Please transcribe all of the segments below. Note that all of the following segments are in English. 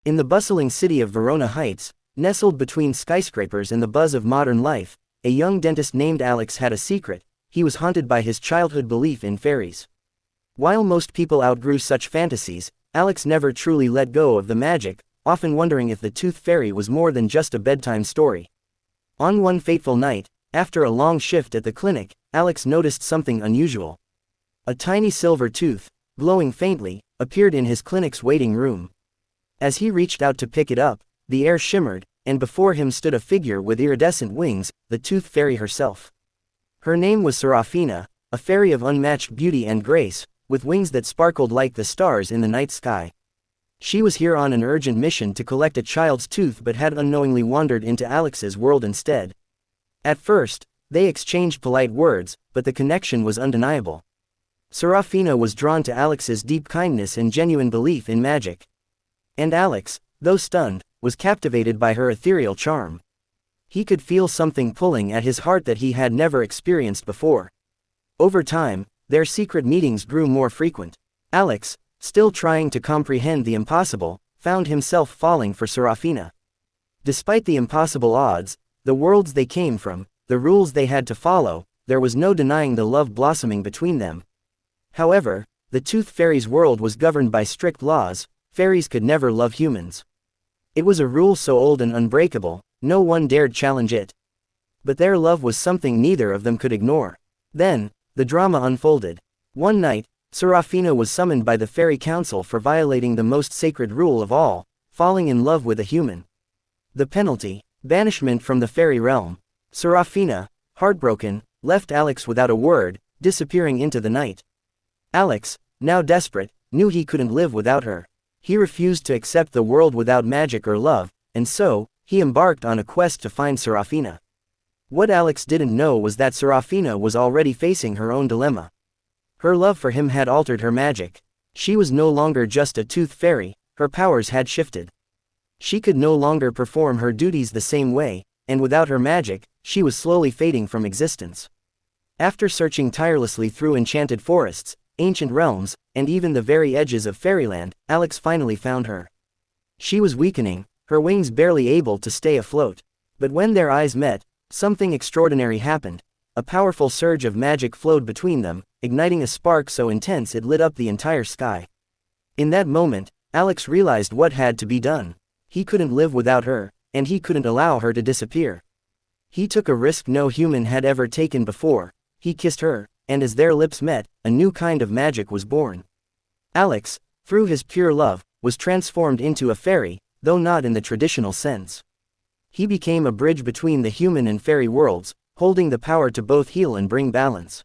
In the bustling city of Verona Heights, nestled between skyscrapers and the buzz of modern life, a young dentist named Alex had a secret. He was haunted by his childhood belief in fairies. While most people outgrew such fantasies, Alex never truly let go of the magic, often wondering if the tooth fairy was more than just a bedtime story. On one fateful night, after a long shift at the clinic, Alex noticed something unusual. A tiny silver tooth, glowing faintly, appeared in his clinic's waiting room. As he reached out to pick it up, the air shimmered, and before him stood a figure with iridescent wings, the tooth fairy herself. Her name was Serafina, a fairy of unmatched beauty and grace, with wings that sparkled like the stars in the night sky. She was here on an urgent mission to collect a child's tooth but had unknowingly wandered into Alex's world instead. At first, they exchanged polite words, but the connection was undeniable. Serafina was drawn to Alex's deep kindness and genuine belief in magic. And Alex, though stunned, was captivated by her ethereal charm. He could feel something pulling at his heart that he had never experienced before. Over time, their secret meetings grew more frequent. Alex, still trying to comprehend the impossible, found himself falling for Serafina. Despite the impossible odds, the worlds they came from, the rules they had to follow, there was no denying the love blossoming between them. However, the Tooth Fairy's world was governed by strict laws. Fairies could never love humans. It was a rule so old and unbreakable, no one dared challenge it. But their love was something neither of them could ignore. Then, the drama unfolded. One night, Serafina was summoned by the Fairy Council for violating the most sacred rule of all, falling in love with a human. The penalty: banishment from the fairy realm. Serafina, heartbroken, left Alex without a word, disappearing into the night. Alex, now desperate, knew he couldn't live without her. He refused to accept the world without magic or love, and so, he embarked on a quest to find Serafina. What Alex didn't know was that Serafina was already facing her own dilemma. Her love for him had altered her magic. She was no longer just a tooth fairy, her powers had shifted. She could no longer perform her duties the same way, and without her magic, she was slowly fading from existence. After searching tirelessly through enchanted forests, ancient realms, and even the very edges of fairyland, Alex finally found her. She was weakening, her wings barely able to stay afloat. But when their eyes met, something extraordinary happened. A powerful surge of magic flowed between them, igniting a spark so intense it lit up the entire sky. In that moment, Alex realized what had to be done. He couldn't live without her, and he couldn't allow her to disappear. He took a risk no human had ever taken before. He kissed her, and as their lips met, a new kind of magic was born. Alex, through his pure love, was transformed into a fairy, though not in the traditional sense. He became a bridge between the human and fairy worlds, holding the power to both heal and bring balance.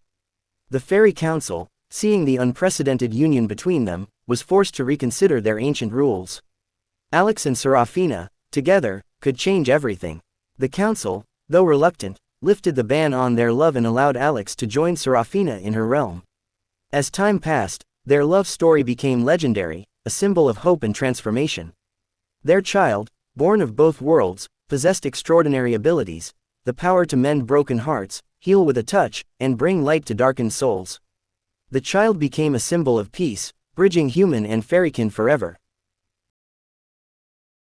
The Fairy Council, seeing the unprecedented union between them, was forced to reconsider their ancient rules. Alex and Serafina, together, could change everything. The council, though reluctant, lifted the ban on their love and allowed Alex to join Serafina in her realm. As time passed, their love story became legendary, a symbol of hope and transformation. Their child, born of both worlds, possessed extraordinary abilities, the power to mend broken hearts, heal with a touch, and bring light to darkened souls. The child became a symbol of peace, bridging human and fairykin forever.